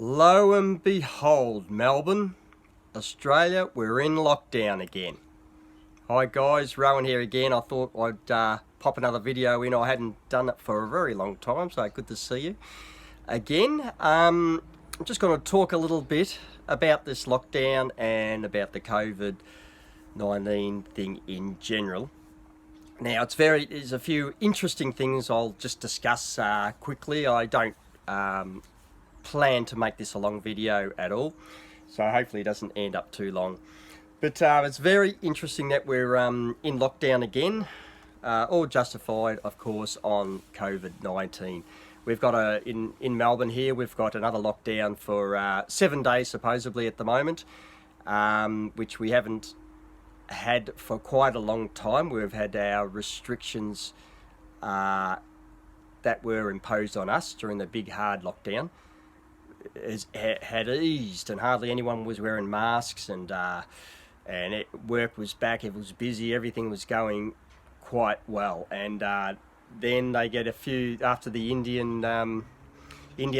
Lo and behold, Melbourne, Australia, we're in lockdown again. Hi guys, Rowan here again. I thought I'd pop another video in. I hadn't done it for a very long time, so good to see you again. I'm just going to talk a little bit about this lockdown and about the COVID-19 thing in general. Now, there's a few interesting things I'll just discuss quickly. I don't plan to make this a long video at all, so hopefully it doesn't end up too long. But it's very interesting that we're in lockdown again, all justified, of course, on COVID-19. We've got in Melbourne here, we've got another lockdown for 7 days supposedly at the moment, which we haven't had for quite a long time. We've had our restrictions that were imposed on us during the big hard lockdown had eased, and hardly anyone was wearing masks, and work was back, it was busy, everything was going quite well. And then they get a few after the India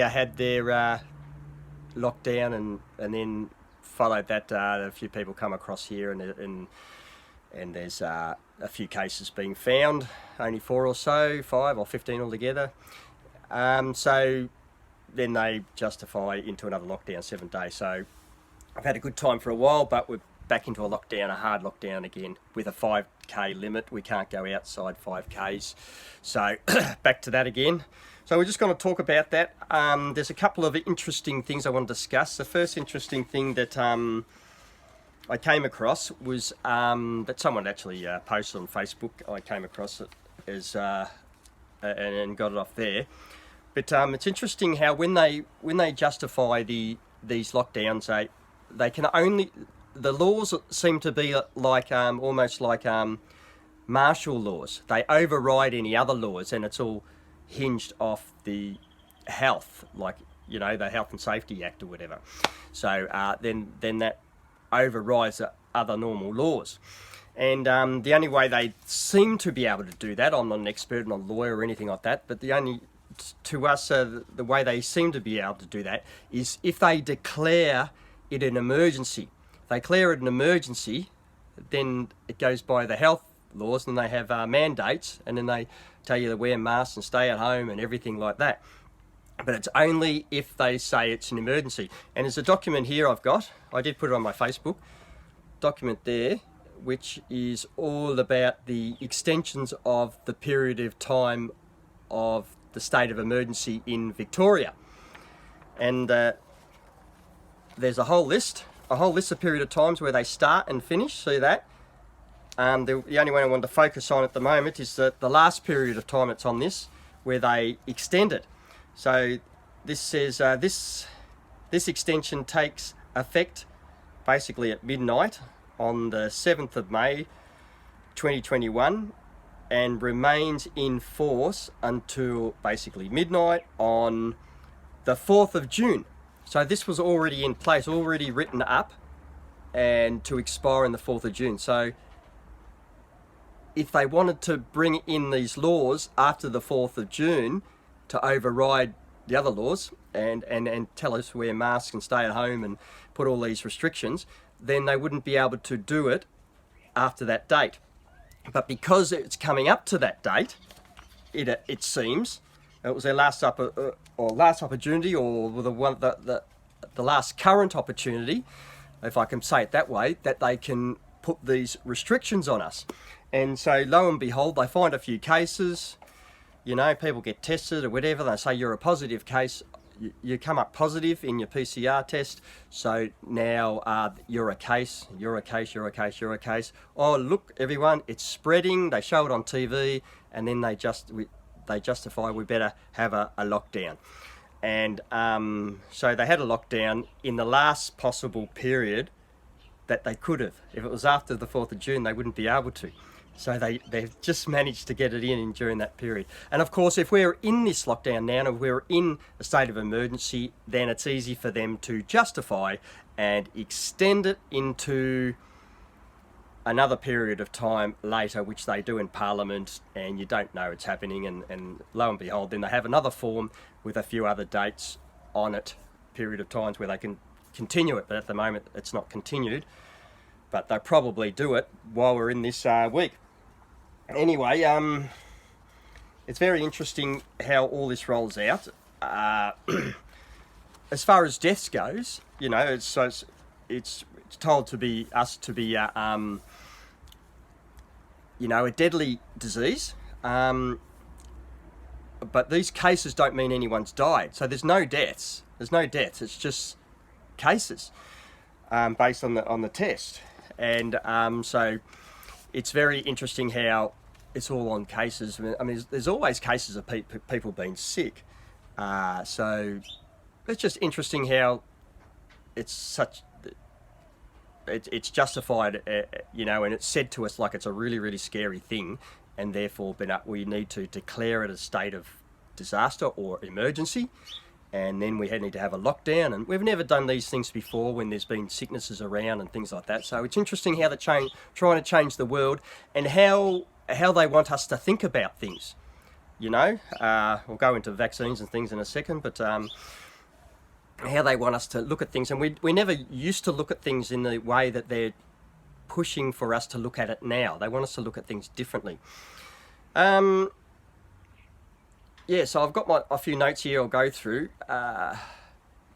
had their lockdown, and then followed that a few people come across here, and there's a few cases being found, only 4 or so, 5 or 15 altogether. So then they justify into another lockdown, 7 days. So I've had a good time for a while, but we're back into a lockdown, a hard lockdown again, with a 5k limit. We can't go outside 5k's. So back to that again. So we're just going to talk about that. There's a couple of interesting things I want to discuss. The first interesting thing that I came across was that someone actually posted on Facebook. I came across it as and got it off there. But it's interesting how when they justify these lockdowns, they can only, the laws seem to be like almost like martial laws. They override any other laws, and it's all hinged off the health, like, you know, the Health and Safety Act or whatever. So then that overrides the other normal laws. And the only way they seem to be able to do that, I'm not an expert, not a lawyer or anything like that, but the only, to us, the way they seem to be able to do that is if they declare it an emergency. If they declare it an emergency, then it goes by the health laws, and they have mandates, and then they tell you to wear masks and stay at home and everything like that. But it's only if they say it's an emergency. And there's a document here I did put it on my Facebook, document there, which is all about the extensions of the period of time of the state of emergency in Victoria. And there's a whole list of period of times where they start and finish. See that? The only one I want to focus on at the moment is the last period of time that's on this, where they extend it. So this says this extension takes effect basically at midnight on the 7th of May 2021 and remains in force until basically midnight on the 4th of June. So this was already in place, already written up, and to expire on the 4th of June. So if they wanted to bring in these laws after the 4th of June to override the other laws and tell us to wear masks and stay at home and put all these restrictions, then they wouldn't be able to do it after that date. But because it's coming up to that date, it seems it was their last opportunity, or the last current opportunity, if I can say it that way, that they can put these restrictions on us. And so lo and behold, they find a few cases, you know, people get tested or whatever, they say you're a positive case, you come up positive in your PCR test, so now you're a case. Oh, look, everyone, it's spreading. They show it on TV, and then they justify we better have a lockdown. And so they had a lockdown in the last possible period that they could have. If it was after the 4th of June, they wouldn't be able to. So they've just managed to get it in during that period. And of course, if we're in this lockdown now, and if we're in a state of emergency, then it's easy for them to justify and extend it into another period of time later, which they do in Parliament, and you don't know it's happening. And lo and behold, then they have another form with a few other dates on it period of times where they can continue it, but at the moment it's not continued. But they'll probably do it while we're in this week. Anyway, it's very interesting how all this rolls out. As far as deaths goes, you know, it's told to be you know, a deadly disease. But these cases don't mean anyone's died. So there's no deaths. There's no deaths. It's just cases based on the test. And so it's very interesting how it's all on cases. I mean, there's always cases of people being sick. So it's just interesting how it's it's justified, you know, and it's said to us like it's a really, really scary thing, and therefore we need to declare it a state of disaster or emergency, and then we need to have a lockdown. And we've never done these things before when there's been sicknesses around and things like that. So it's interesting how they're trying to change the world, and how they want us to think about things. You know, we'll go into vaccines and things in a second, but how they want us to look at things, and we never used to look at things in the way that they're pushing for us to look at it now. They want us to look at things differently. Yeah, so I've got a few notes here I'll go through.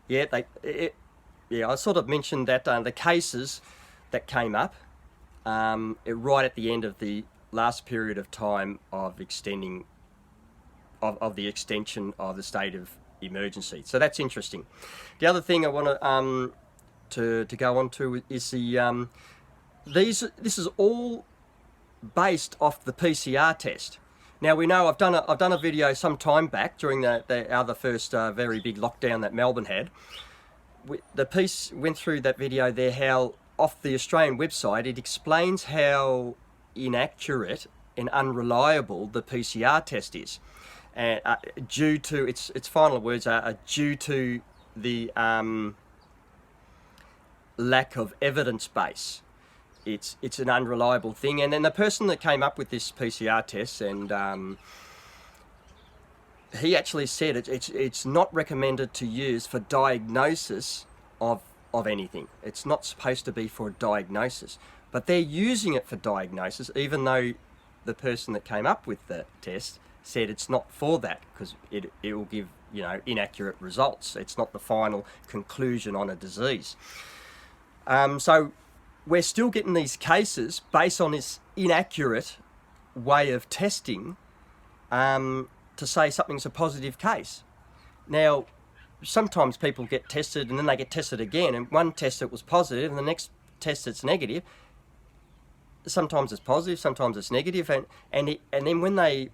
Yeah, I sort of mentioned that the cases that came up right at the end of the last period of time of extending of the extension of the state of emergency. So that's interesting. The other thing I want to go on to is the this is all based off the PCR test. Now we know I've done a video some time back during the other first very big lockdown that Melbourne had. The piece went through that video there, how off the Australian website it explains how inaccurate and unreliable the PCR test is, and due to its final words are due to the lack of evidence base. It's an unreliable thing. And then the person that came up with this PCR test, and he actually said it's not recommended to use for diagnosis of anything. It's not supposed to be for a diagnosis, but they're using it for diagnosis, even though the person that came up with the test said it's not for that, because it will give, you know, inaccurate results. It's not the final conclusion on a disease. So we're still getting these cases based on this inaccurate way of testing to say something's a positive case. Now, sometimes people get tested and then they get tested again, and one test it was positive and the next test it's negative. Sometimes it's positive, sometimes it's negative, and then when they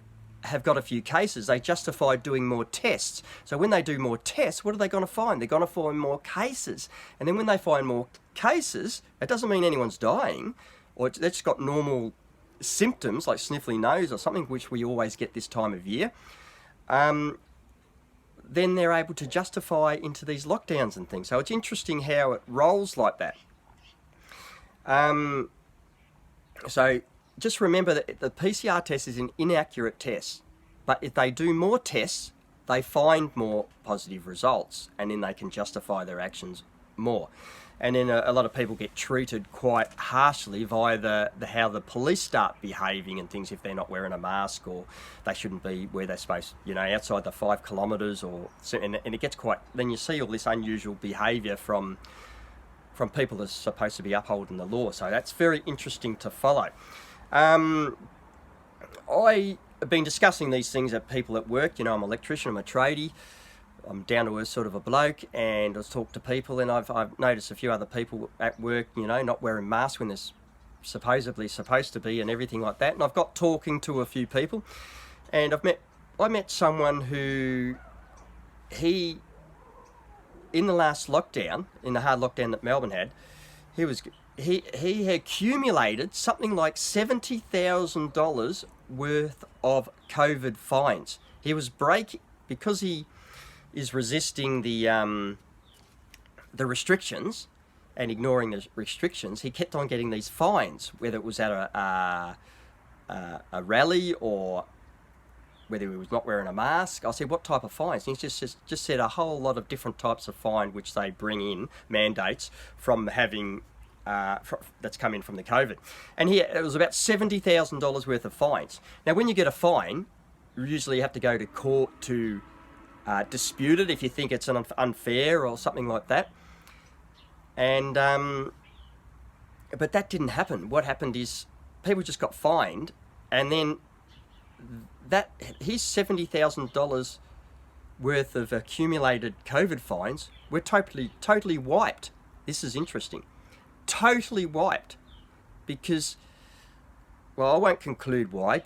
have got a few cases, they justify doing more tests. So when they do more tests, what are they going to find? They're going to find more cases. And then when they find more cases, it doesn't mean anyone's dying, or it's just got normal symptoms like sniffly nose or something, which we always get this time of year. Then they're able to justify into these lockdowns and things. So it's interesting how it rolls like that. So just remember that the PCR test is an inaccurate test, but if they do more tests, they find more positive results, and then they can justify their actions more. And then a lot of people get treated quite harshly via how the police start behaving and things, if they're not wearing a mask, or they shouldn't be where they're supposed, you know, outside the 5 kilometres, and it gets quite, then you see all this unusual behaviour from people that's supposed to be upholding the law. So that's very interesting to follow. I have been discussing these things at people at work. You know, I'm an electrician, I'm a tradie, I'm down to earth sort of a bloke, and I talk to people, and I've noticed a few other people at work, you know, not wearing masks when there's supposedly supposed to be, and everything like that. And I've got talking to a few people, and I met someone who, in the last lockdown, in the hard lockdown that Melbourne had, he accumulated something like $70,000 worth of COVID fines. He was because he is resisting the restrictions and ignoring the restrictions. He kept on getting these fines, whether it was at a rally or whether he was not wearing a mask. I said, what type of fines? And he's just said a whole lot of different types of fine which they bring in, mandates, from having, that's come in from the COVID. And here, it was about $70,000 worth of fines. Now, when you get a fine, usually you have to go to court to dispute it if you think it's unfair or something like that. And but that didn't happen. What happened is people just got fined, and then his $70,000 worth of accumulated COVID fines were totally wiped. This is interesting. Totally wiped. Because, well, I won't conclude why,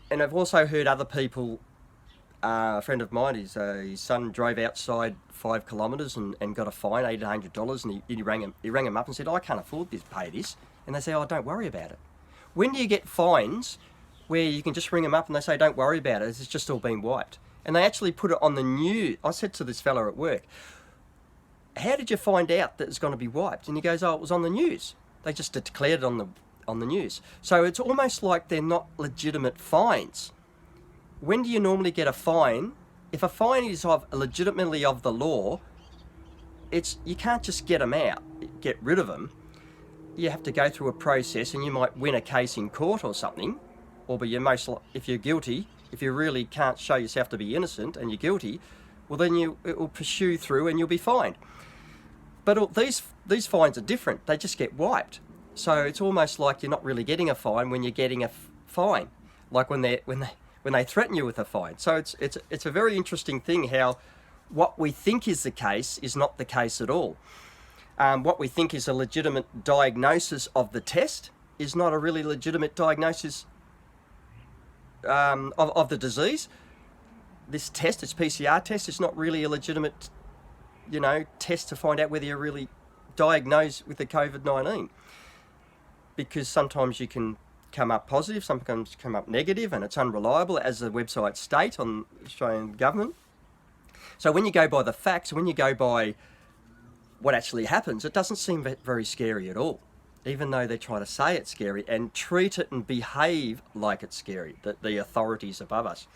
and I've also heard other people, a friend of mine, his son drove outside 5 kilometres and got a fine, $800, and he rang him up and said, I can't afford this, pay this. And they say, oh, don't worry about it. When do you get fines where you can just ring them up and they say, don't worry about it, it's just all been wiped? And they actually put it on the news. I said to this fella at work, how did you find out that it's going to be wiped? And he goes, oh, it was on the news. They just declared it on the news. So it's almost like they're not legitimate fines. When do you normally get a fine? If a fine is legitimately of the law, you can't just get them out, get rid of them. You have to go through a process, and you might win a case in court or something, or if you're guilty, if you really can't show yourself to be innocent and you're guilty, well then it will pursue through and you'll be fined. But these fines are different. They just get wiped. So it's almost like you're not really getting a fine when you're getting a fine, like when they threaten you with a fine. So it's a very interesting thing how what we think is the case is not the case at all. What we think is a legitimate diagnosis of the test is not a really legitimate diagnosis of the disease. This PCR test, is not really a legitimate, test to find out whether you're really diagnosed with the COVID-19. Because sometimes you can come up positive, sometimes come up negative, and it's unreliable, as the website state on the Australian government. So when you go by the facts, when you go by what actually happens, it doesn't seem very scary at all, even though they try to say it's scary and treat it and behave like it's scary, the authorities above us.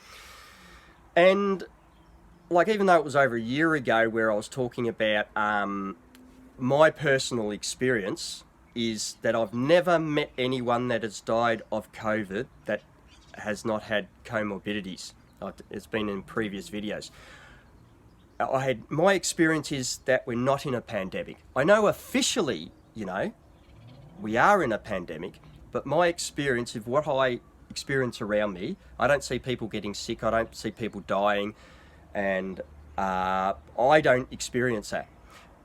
And even though it was over a year ago where I was talking about my personal experience, is that I've never met anyone that has died of COVID that has not had co-morbidities. It's been in previous videos. My experience is that we're not in a pandemic. I know officially, we are in a pandemic, but my experience of what I experience around me, I don't see people getting sick, I don't see people dying, and I don't experience that.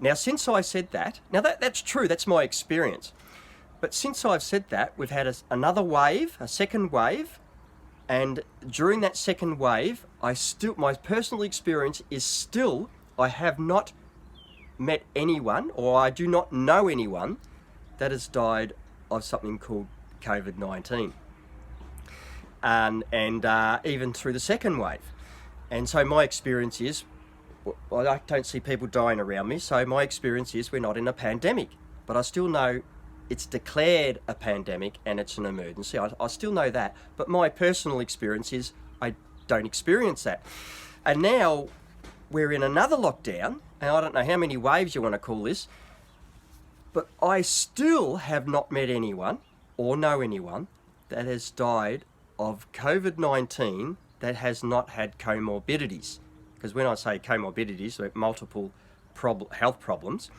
Now, since I said that, that's true, that's my experience. But since I've said that, we've had another wave, a second wave, and during that second wave, my personal experience is still, I have not met anyone, or I do not know anyone that has died of something called COVID-19. And even through the second wave. And so my experience is, I don't see people dying around me, so my experience is we're not in a pandemic. But I still know it's declared a pandemic and it's an emergency. I still know that, but my personal experience is I don't experience that. And now we're in another lockdown, and I don't know how many waves you want to call this, but I still have not met anyone or know anyone that has died of COVID-19 that has not had comorbidities. Because when I say comorbidities, they're multiple health problems,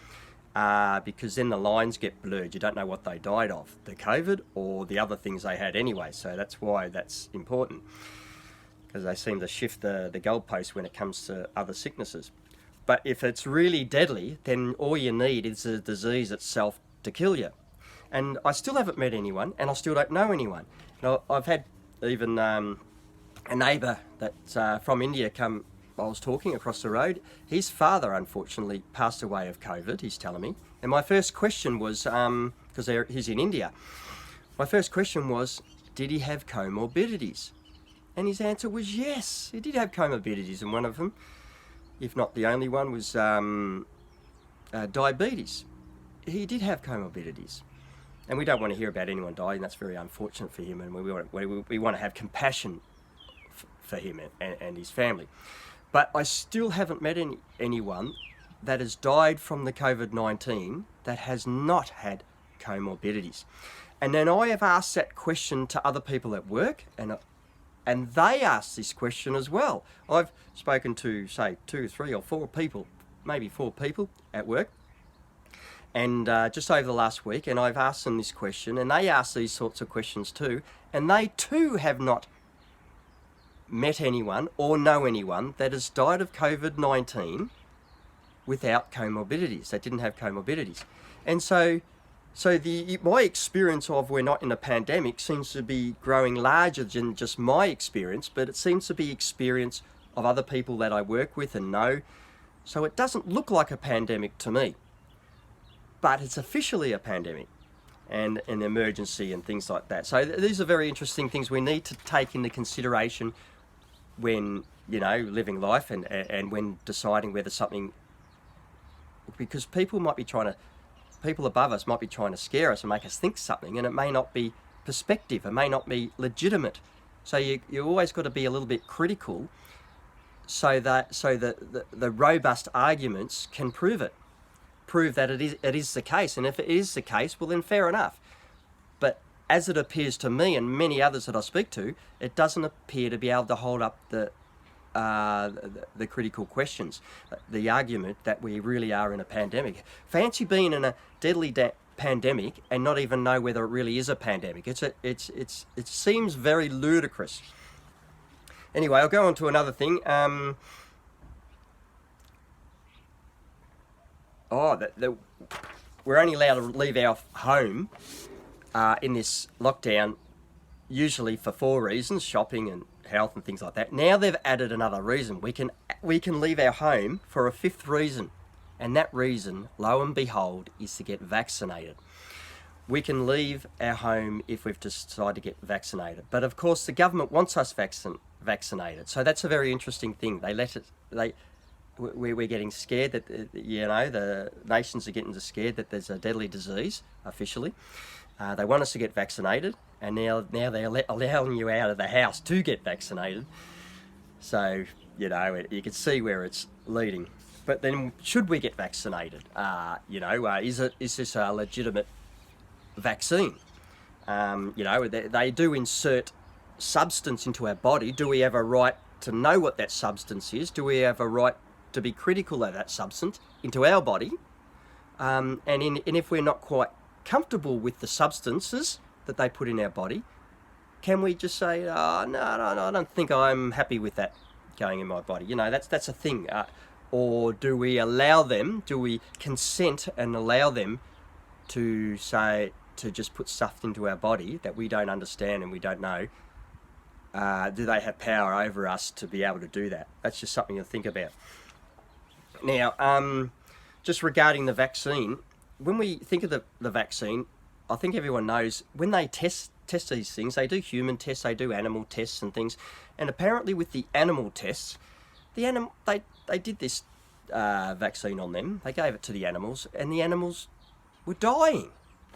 because then the lines get blurred. You don't know what they died of, the COVID or the other things they had anyway. So that's why that's important, because they seem to shift the goalpost when it comes to other sicknesses. But if it's really deadly, then all you need is the disease itself to kill you. And I still haven't met anyone, and I still don't know anyone. Now, I've had even a neighbour that's from India come. I was talking across the road. His father, unfortunately, passed away of COVID, he's telling me. And my first question was, because he's in India, my first question was, did he have comorbidities? And his answer was yes, he did have comorbidities, and one of them, if not the only one, was diabetes. He did have comorbidities. And we don't want to hear about anyone dying. That's very unfortunate for him, and we want to have compassion for him and his family. But I still haven't met anyone that has died from the COVID-19 that has not had comorbidities. And then I have asked that question to other people at work, and they asked this question as well. I've spoken to, say, 2, 3 or 4 people, maybe 4 people at work, and just over the last week, and I've asked them this question, and they asked these sorts of questions too, and they too have not met anyone or know anyone that has died of COVID-19 without comorbidities, that didn't have comorbidities. And so my experience of we're not in a pandemic seems to be growing larger than just my experience, but it seems to be experience of other people that I work with and know. So it doesn't look like a pandemic to me, but it's officially a pandemic and an emergency and things like that. So these are very interesting things we need to take into consideration when, you know, living life and when deciding whether something, because people above us might be trying to scare us and make us think something, and it may not be perspective, it may not be legitimate. So you always got to be a little bit critical so that the robust arguments can prove that it is the case. And if it is the case, well then fair enough. But as it appears to me and many others that I speak to, it doesn't appear to be able to hold up the critical questions, the argument that we really are in a pandemic. Fancy being in a deadly pandemic and not even know whether it really is a pandemic. It seems very ludicrous. Anyway, I'll go on to another thing. We're only allowed to leave our home in this lockdown usually for 4 reasons: shopping and health and things like that. Now they've added another reason. We can leave our home for a 5th reason, and that reason, lo and behold, is to get vaccinated. We can leave our home if we've decided to get vaccinated, but of course the government wants us vaccinated. So that's a very interesting thing. We're getting scared that the nations are getting scared that there's a deadly disease officially. They want us to get vaccinated, and now they're allowing you out of the house to get vaccinated. So, you can see where it's leading. But then, should we get vaccinated? Is this a legitimate vaccine? They do insert substance into our body. Do we have a right to know what that substance is? Do we have a right to be critical of that substance into our body? And if we're not quite comfortable with the substances that they put in our body, can we just say, oh, no, I don't think I'm happy with that going in my body? That's a thing. Or do we consent and allow them to just put stuff into our body that we don't understand and we don't know? Do they have power over us to be able to do that? That's just something to think about. Now, just regarding the vaccine, when we think of the vaccine, I think everyone knows when they test these things, they do human tests, they do animal tests and things. And apparently with the animal tests, they did this vaccine on them. They gave it to the animals, and the animals were dying.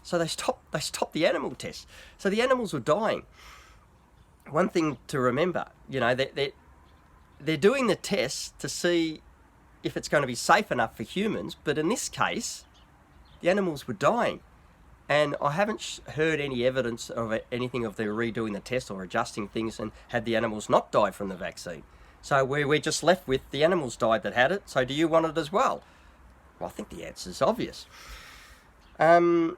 So they stopped the animal tests. So the animals were dying. One thing to remember, they're doing the tests to see if it's going to be safe enough for humans, but in this case, the animals were dying. And I haven't heard any evidence of anything of them redoing the test or adjusting things and had the animals not die from the vaccine. So we're just left with the animals died that had it, so do you want it as well? Well, I think the answer is obvious. It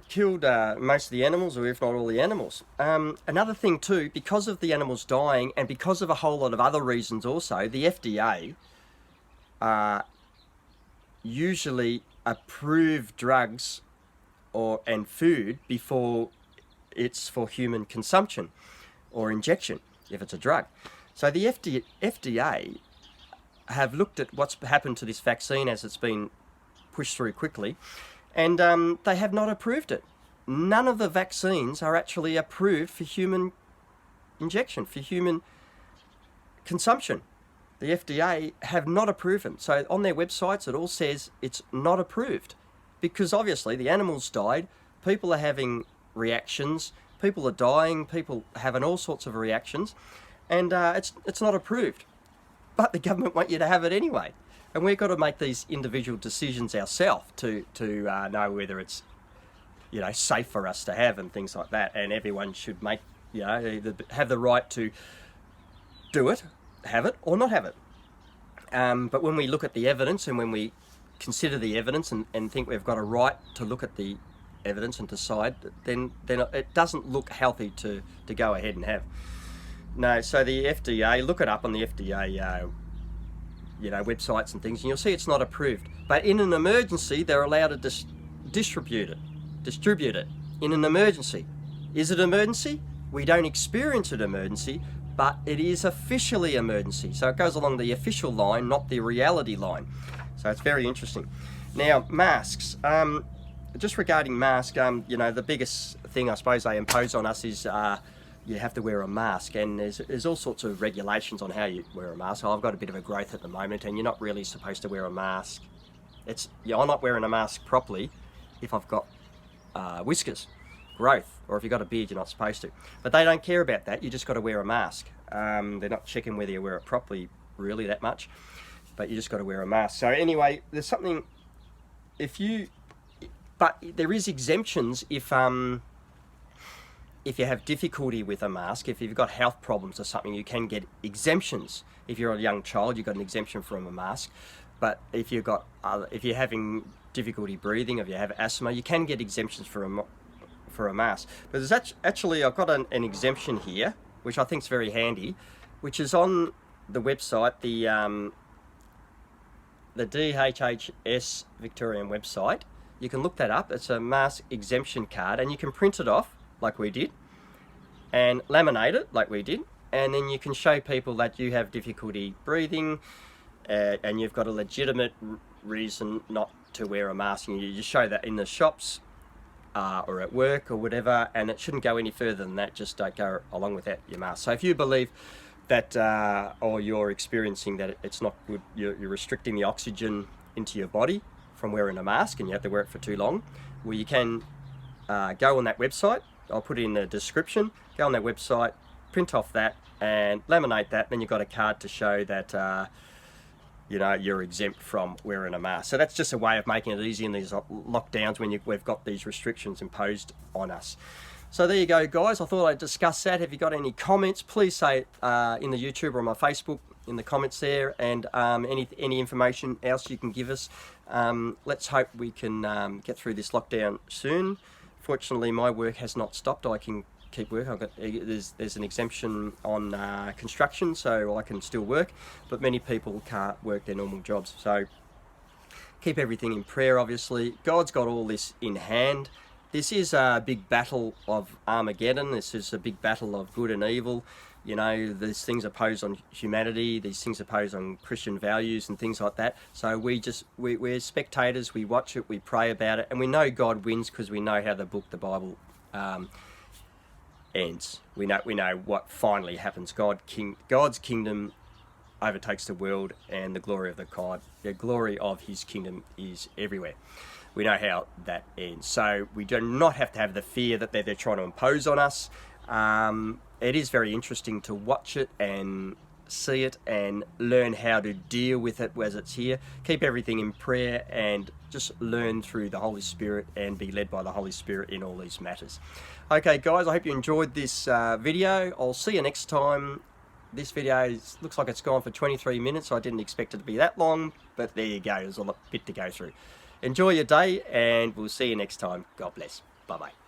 killed most of the animals, or if not all the animals. Another thing too, because of the animals dying and because of a whole lot of other reasons also, the FDA usually approve drugs and food before it's for human consumption or injection, if it's a drug. So the FDA have looked at what's happened to this vaccine as it's been pushed through quickly, and they have not approved it. None of the vaccines are actually approved for human injection, for human consumption. The FDA have not approved them. So on their websites, it all says it's not approved because obviously the animals died, people are having reactions, people are dying, people having all sorts of reactions, and it's not approved. But the government want you to have it anyway. And we've got to make these individual decisions ourselves to know whether it's, you know, safe for us to have and things like that. And everyone should make, you know, have the right to do it, have it, or not have it. But when we look at the evidence and when we consider the evidence and think we've got a right to look at the evidence and decide, then it doesn't look healthy to go ahead and have. No, so the FDA, look it up on the FDA you know, websites and things, and you'll see it's not approved. But in an emergency, they're allowed to distribute it in an emergency. Is it emergency? We don't experience an emergency, but it is officially emergency. So it goes along the official line, not the reality line. So it's very interesting. Now, masks. Just regarding masks, you know, the biggest thing I suppose they impose on us is you have to wear a mask, and there's all sorts of regulations on how you wear a mask. I've got a bit of a growth at the moment, and you're not really supposed to wear a mask. I'm not wearing a mask properly if I've got whiskers, growth, or if you've got a beard, you're not supposed to. But they don't care about that. You just got to wear a mask. They're not checking whether you wear it properly really that much, but you just got to wear a mask. So anyway, there's something, but there is exemptions if you have difficulty with a mask. If you've got health problems or something, you can get exemptions. If you're a young child, you've got an exemption from a mask. But if you're having difficulty breathing, if you have asthma, you can get exemptions for a mask. But there's actually, I've got an exemption here, which I think is very handy, which is on the website, the DHHS Victorian website. You can look that up. It's a mask exemption card, and you can print it off like we did and laminate it like we did, and then you can show people that you have difficulty breathing and you've got a legitimate reason not to wear a mask, and you just show that in the shops or at work or whatever, and it shouldn't go any further than that. Just don't go along with that, your mask. So if you believe that or you're experiencing that it's not good, you're restricting the oxygen into your body from wearing a mask and you have to wear it for too long, well, you can go on that website. I'll put it in the description. Go on their website, print off that and laminate that, then you've got a card to show that you know, you're exempt from wearing a mask. So that's just a way of making it easy in these lockdowns when we've got these restrictions imposed on us. So there you go, guys. I thought I'd discuss that. Have you got any comments, please say it in the YouTube or on my Facebook in the comments there, and any information else you can give us. Let's hope we can get through this lockdown soon. Fortunately, my work has not stopped. I can keep work. There's an exemption on construction, so I can still work, but many people can't work their normal jobs. So keep everything in prayer, obviously. God's got all this in hand. This is a big battle of Armageddon. This is a big battle of good and evil. You know, these things are posed on humanity. These things are posed on Christian values and things like that. So we're spectators. We watch it. We pray about it, and we know God wins because we know how the Bible ends. We know what finally happens. God's kingdom overtakes the world, and the glory of His kingdom is everywhere. We know how that ends. So we do not have to have the fear that they're trying to impose on us. It is very interesting to watch it and see it and learn how to deal with it as it's here. Keep everything in prayer and just learn through the Holy Spirit and be led by the Holy Spirit in all these matters. Okay, guys, I hope you enjoyed this video. I'll see you next time. This video looks like it's gone for 23 minutes. I didn't expect it to be that long, but there you go. There's a bit to go through. Enjoy your day, and we'll see you next time. God bless. Bye-bye.